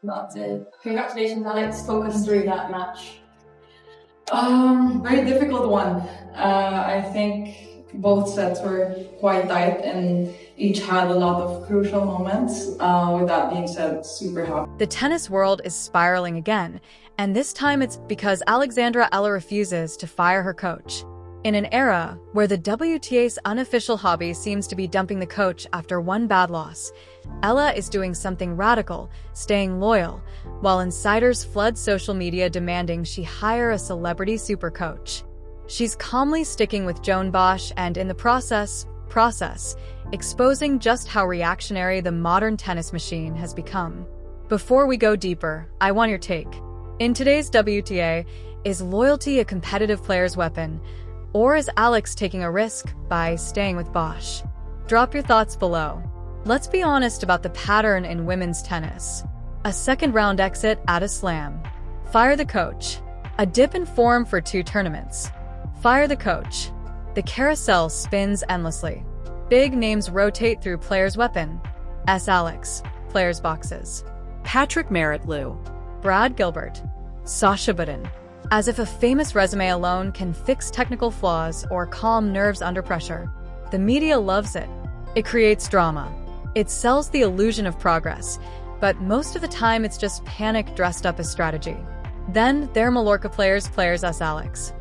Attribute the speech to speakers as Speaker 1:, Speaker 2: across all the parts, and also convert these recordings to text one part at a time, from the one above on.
Speaker 1: That's it. Congratulations, Alex. Talk us through that match.
Speaker 2: Very difficult one. I think both sets were quite tight and each had a lot of crucial moments. With that being said, super happy.
Speaker 3: The tennis world is spiraling again, and this time it's because Alexandra refuses to fire her coach. In an era where the WTA's unofficial hobby seems to be dumping the coach after one bad loss, Eala is doing something radical, staying loyal, while insiders flood social media demanding she hire a celebrity super coach. She's calmly sticking with Joan Bosch and, in the process, exposing just how reactionary the modern tennis machine has become. Before we go deeper, I want your take. In today's WTA, is loyalty a competitive player's weapon? Or is Alex taking a risk by staying with Bosch? Drop your thoughts below. Let's be honest about the pattern in women's tennis. A second-round exit at a slam. Fire the coach. A dip in form for 2 tournaments. Fire the coach. The carousel spins endlessly. Big names rotate through player's weapon. Alex. Player's boxes.
Speaker 4: Patrick Merritt-Lou.
Speaker 3: Brad Gilbert. Sasha Budin. As if a famous resume alone can fix technical flaws or calm nerves under pressure. The media loves it. It creates drama. It sells the illusion of progress, but most of the time it's just panic dressed up as strategy. Then there are Mallorca players Alex.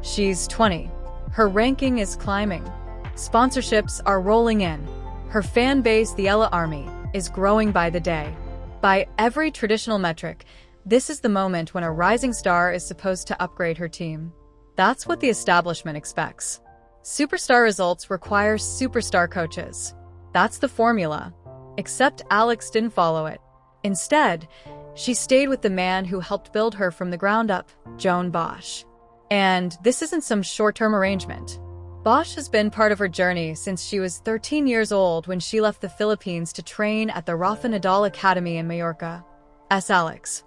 Speaker 3: She's 20. Her ranking is climbing. Sponsorships are rolling in. Her fan base, the Eala Army, is growing by the day. By every traditional metric, this is the moment when a rising star is supposed to upgrade her team. That's what the establishment expects. Superstar results require superstar coaches. That's the formula. Except Alex didn't follow it. Instead, she stayed with the man who helped build her from the ground up, Joan Bosch. And this isn't some short-term arrangement. Bosch has been part of her journey since she was 13 years old when she left the Philippines to train at the Rafa Nadal Academy in Mallorca. Alex,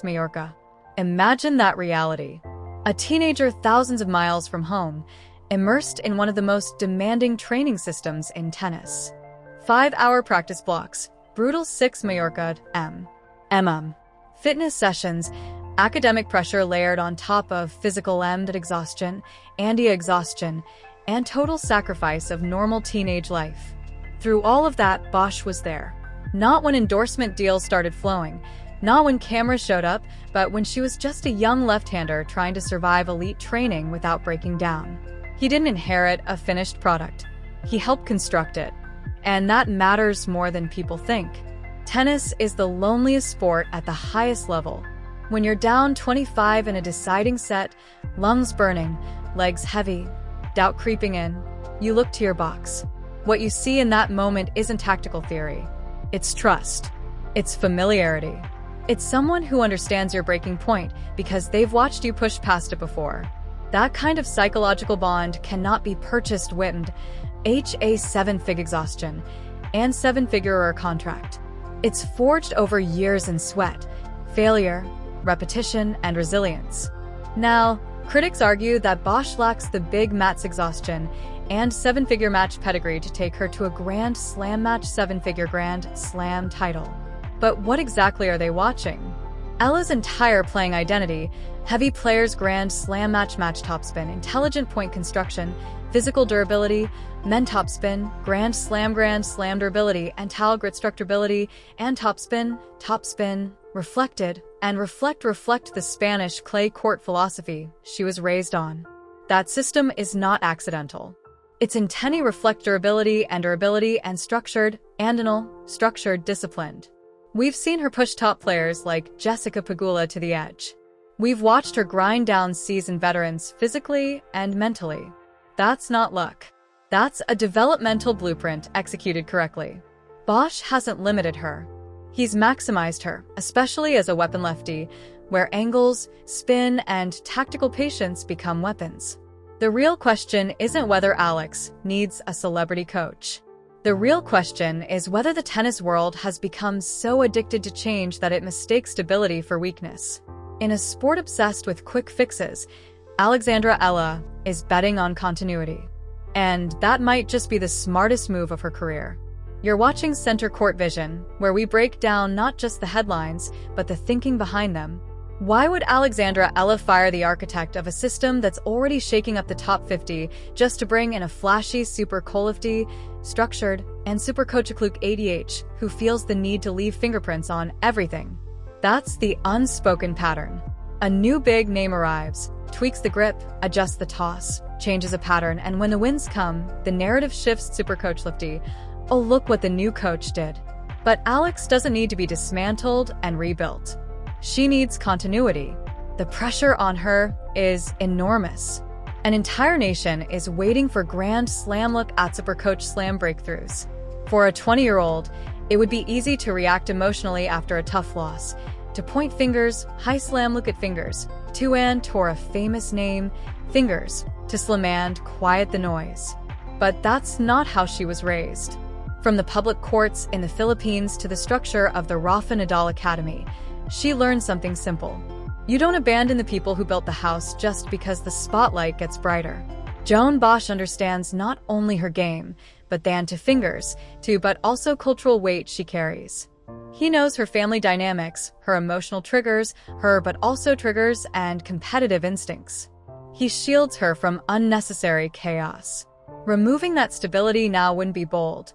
Speaker 3: Mallorca. Imagine that reality. A teenager thousands of miles from home, immersed in one of the most demanding training systems in tennis. 5-hour practice blocks, brutal 6 Mallorca fitness sessions, academic pressure layered on top of physical exhaustion, exhaustion, and total sacrifice of normal teenage life. Through all of that, Bosch was there. Not when endorsement deals started flowing, not when cameras showed up, but when she was just a young left-hander trying to survive elite training without breaking down. He didn't inherit a finished product. He helped construct it. And that matters more than people think. Tennis is the loneliest sport at the highest level. When you're down 25 in a deciding set, lungs burning, legs heavy, doubt creeping in, you look to your box. What you see in that moment isn't tactical theory. It's trust. It's familiarity. It's someone who understands your breaking point because they've watched you push past it before. That kind of psychological bond cannot be purchased with a 7-figure exhaustion and 7-figure contract. It's forged over years in sweat, failure, repetition, and resilience. Now, critics argue that Bosch lacks the big match exhaustion and 7-figure match pedigree to take her to a Grand Slam match 7-figure Grand Slam title. But what exactly are they watching? Eala's entire playing identity, heavy players Grand Slam match topspin, intelligent point construction, physical durability, men topspin, Grand Slam durability, and Tal grit structurability, and topspin, reflected, and reflect the Spanish clay court philosophy she was raised on. That system is not accidental. It's intently reflect durability and structured disciplined. We've seen her push top players like Jessica Pegula to the edge. We've watched her grind down seasoned veterans physically and mentally. That's not luck. That's a developmental blueprint executed correctly. Bosch hasn't limited her. He's maximized her, especially as a weapon lefty, where angles, spin, and tactical patience become weapons. The real question isn't whether Alex needs a celebrity coach. The real question is whether the tennis world has become so addicted to change that it mistakes stability for weakness. In a sport obsessed with quick fixes, Alexandra Eala is betting on continuity. And that might just be the smartest move of her career. You're watching Center Court Vision, where we break down not just the headlines, but the thinking behind them. Why would Alexandra Eala fire the architect of a system that's already shaking up the top 50 just to bring in a flashy super co-lifty, structured, and super coach-a-cluke ADH who feels the need to leave fingerprints on everything? That's the unspoken pattern. A new big name arrives, tweaks the grip, adjusts the toss, changes a pattern, and when the wins come, the narrative shifts super coach-lifty. Oh, look what the new coach did. But Alex doesn't need to be dismantled and rebuilt. She needs continuity. The pressure on her is enormous. An entire nation is waiting for Grand Slam look at Super Coach Slam breakthroughs. For a 20-year-old, it would be easy to react emotionally after a tough loss, to point fingers, high slam look at fingers, to and tore a famous name, fingers, to slam and quiet the noise. But that's not how she was raised. From the public courts in the Philippines to the structure of the Rafa Nadal Academy, she learned something simple. You don't abandon the people who built the house just because the spotlight gets brighter. Joan Bosch understands not only her game, but the to fingers, too, but also cultural weight she carries. He knows her family dynamics, her emotional triggers, her but also triggers and competitive instincts. He shields her from unnecessary chaos. Removing that stability now wouldn't be bold,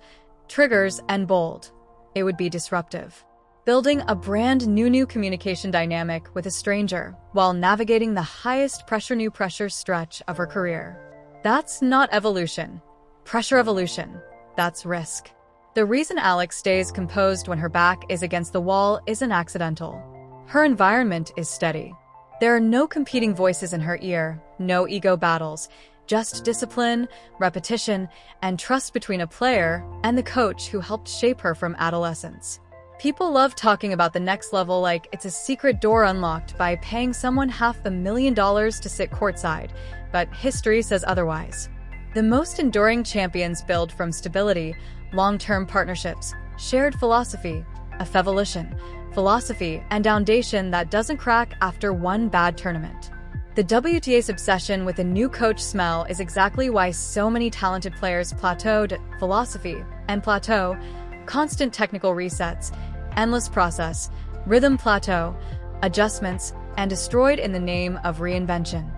Speaker 3: triggers and bold. It would be disruptive. Building a brand new communication dynamic with a stranger while navigating the highest pressure stretch of her career. That's not evolution. Pressure evolution. That's risk. The reason Alex stays composed when her back is against the wall isn't accidental. Her environment is steady. There are no competing voices in her ear, no ego battles, just discipline, repetition, and trust between a player and the coach who helped shape her from adolescence. People love talking about the next level like it's a secret door unlocked by paying someone $500,000 to sit courtside, but history says otherwise. The most enduring champions build from stability, long-term partnerships, shared philosophy, a fevolution, philosophy, and foundation that doesn't crack after one bad tournament. The WTA's obsession with a new coach smell is exactly why so many talented players plateaued. Philosophy and plateau, constant technical resets, endless process, rhythm plateau, adjustments, and destroyed in the name of reinvention.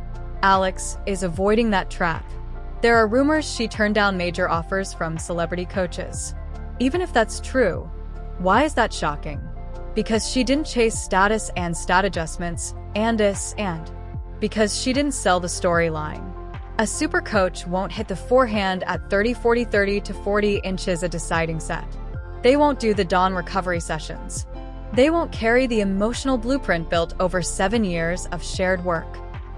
Speaker 3: Alex is avoiding that trap. There are rumors she turned down major offers from celebrity coaches. Even if that's true, why is that shocking? Because she didn't chase status and stat adjustments, and because she didn't sell the storyline. A super coach won't hit the forehand at 30-40-30 to 40 inches a deciding set. They won't do the dawn recovery sessions. They won't carry the emotional blueprint built over 7 years of shared work.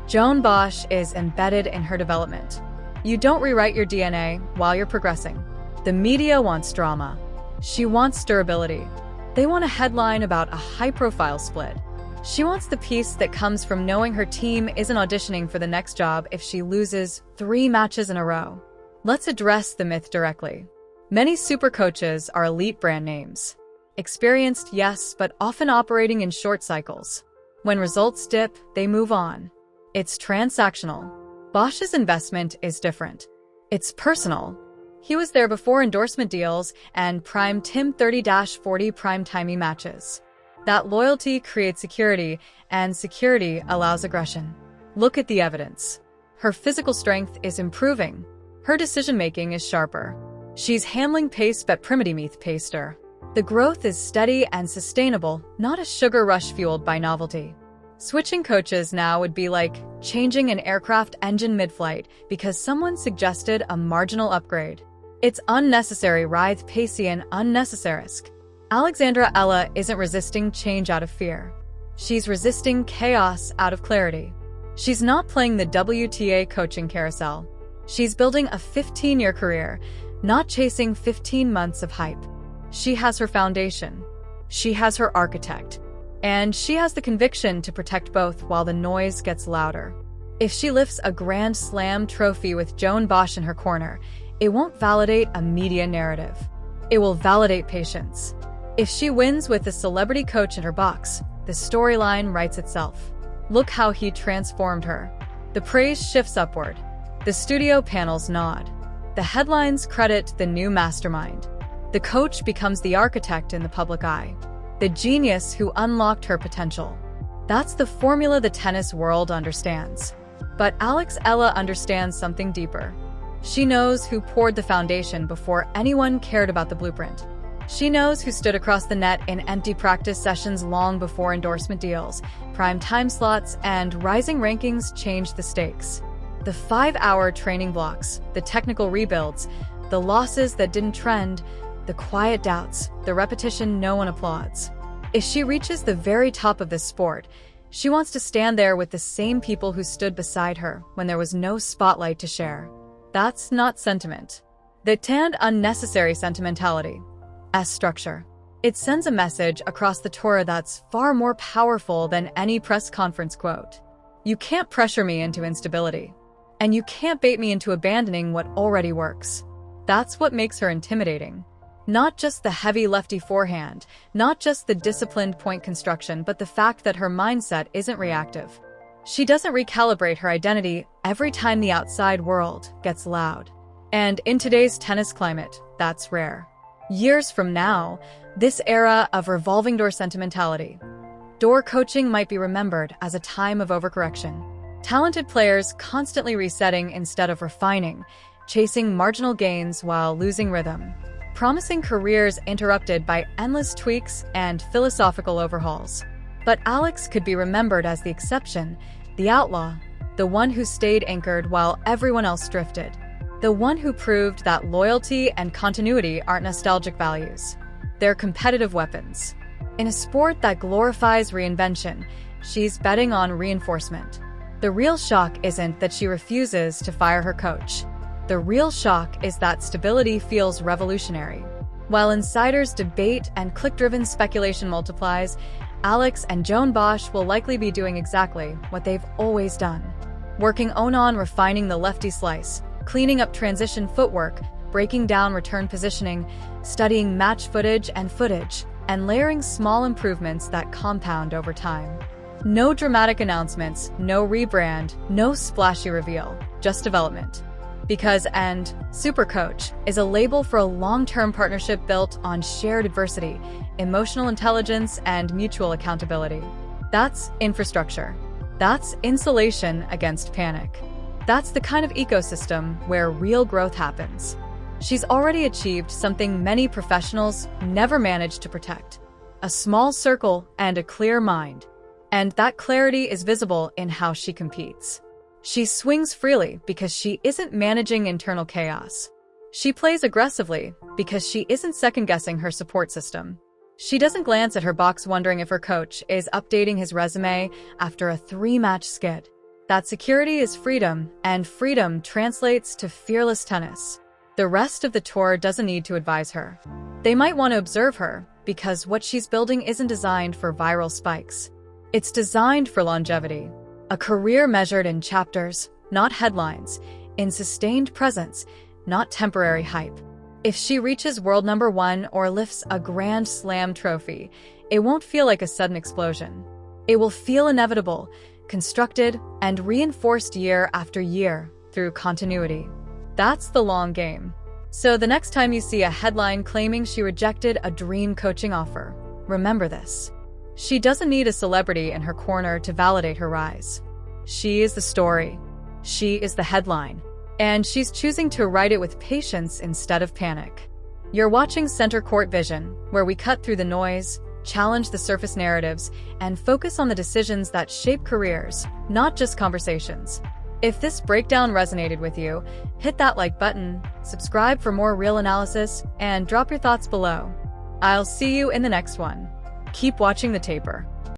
Speaker 3: Joan Bosch is embedded in her development. You don't rewrite your DNA while you're progressing. The media wants drama. She wants durability. They want a headline about a high-profile split. She wants the peace that comes from knowing her team isn't auditioning for the next job if she loses 3 matches in a row. Let's address the myth directly. Many super coaches are elite brand names. Experienced, yes, but often operating in short cycles. When results dip, they move on. It's transactional. Bosch's investment is different. It's personal. He was there before endorsement deals and prime Tim 30-40 prime-timey matches. That loyalty creates security, and security allows aggression. Look at the evidence. Her physical strength is improving. Her decision-making is sharper. She's handling pace but primitive paster. The growth is steady and sustainable, not a sugar rush fueled by novelty. Switching coaches now would be like changing an aircraft engine mid-flight because someone suggested a marginal upgrade. It's unnecessary, writhe, pacey, and unnecessary. Alexandra Eala isn't resisting change out of fear. She's resisting chaos out of clarity. She's not playing the WTA coaching carousel. She's building a 15-year career, not chasing 15 months of hype. She has her foundation. She has her architect. And she has the conviction to protect both while the noise gets louder. If she lifts a Grand Slam trophy with Joan Bosch in her corner, it won't validate a media narrative. It will validate patience. If she wins with a celebrity coach in her box, the storyline writes itself. Look how he transformed her. The praise shifts upward. The studio panels nod. The headlines credit the new mastermind. The coach becomes the architect in the public eye, the genius who unlocked her potential. That's the formula the tennis world understands. But Alex Eala understands something deeper. She knows who poured the foundation before anyone cared about the blueprint. She knows who stood across the net in empty practice sessions long before endorsement deals, prime time slots, and rising rankings changed the stakes. The 5-hour training blocks, the technical rebuilds, the losses that didn't trend, the quiet doubts, the repetition no one applauds. If she reaches the very top of this sport, she wants to stand there with the same people who stood beside her when there was no spotlight to share. That's not sentiment. That's unnecessary sentimentality. As structure. It sends a message across the tour that's far more powerful than any press conference quote. You can't pressure me into instability. And you can't bait me into abandoning what already works. That's what makes her intimidating. Not just the heavy lefty forehand, not just the disciplined point construction, but the fact that her mindset isn't reactive. She doesn't recalibrate her identity every time the outside world gets loud. And in today's tennis climate, that's rare. Years from now, this era of revolving door sentimentality, door coaching might be remembered as a time of overcorrection. Talented players constantly resetting instead of refining, chasing marginal gains while losing rhythm. Promising careers interrupted by endless tweaks and philosophical overhauls. But Alex could be remembered as the exception, the outlaw, the one who stayed anchored while everyone else drifted. The one who proved that loyalty and continuity aren't nostalgic values. They're competitive weapons. In a sport that glorifies reinvention, she's betting on reinforcement. The real shock isn't that she refuses to fire her coach. The real shock is that stability feels revolutionary. While insiders debate and click-driven speculation multiplies, Alex and Joan Bosch will likely be doing exactly what they've always done. Working on refining the lefty slice, cleaning up transition footwork, breaking down return positioning, studying match footage, and layering small improvements that compound over time. No dramatic announcements, no rebrand, no splashy reveal, just development. Because Supercoach is a label for a long-term partnership built on shared adversity, emotional intelligence, and mutual accountability. That's infrastructure. That's insulation against panic. That's the kind of ecosystem where real growth happens. She's already achieved something many professionals never managed to protect: a small circle and a clear mind. And that clarity is visible in how she competes. She swings freely because she isn't managing internal chaos. She plays aggressively because she isn't second-guessing her support system. She doesn't glance at her box wondering if her coach is updating his resume after a 3-match skid. That security is freedom, and freedom translates to fearless tennis. The rest of the tour doesn't need to advise her. They might want to observe her, because what she's building isn't designed for viral spikes. It's designed for longevity. A career measured in chapters, not headlines, in sustained presence, not temporary hype. If she reaches world number 1 or lifts a Grand Slam trophy, it won't feel like a sudden explosion. It will feel inevitable, constructed, and reinforced year after year through continuity. That's the long game. So the next time you see a headline claiming she rejected a dream coaching offer, remember this. She doesn't need a celebrity in her corner to validate her rise. She is the story. She is the headline. And she's choosing to write it with patience instead of panic. You're watching Center Court Vision, where we cut through the noise, challenge the surface narratives, and focus on the decisions that shape careers, not just conversations. If this breakdown resonated with you, hit that like button, subscribe for more real analysis, and drop your thoughts below. I'll see you in the next one. Keep watching the taper.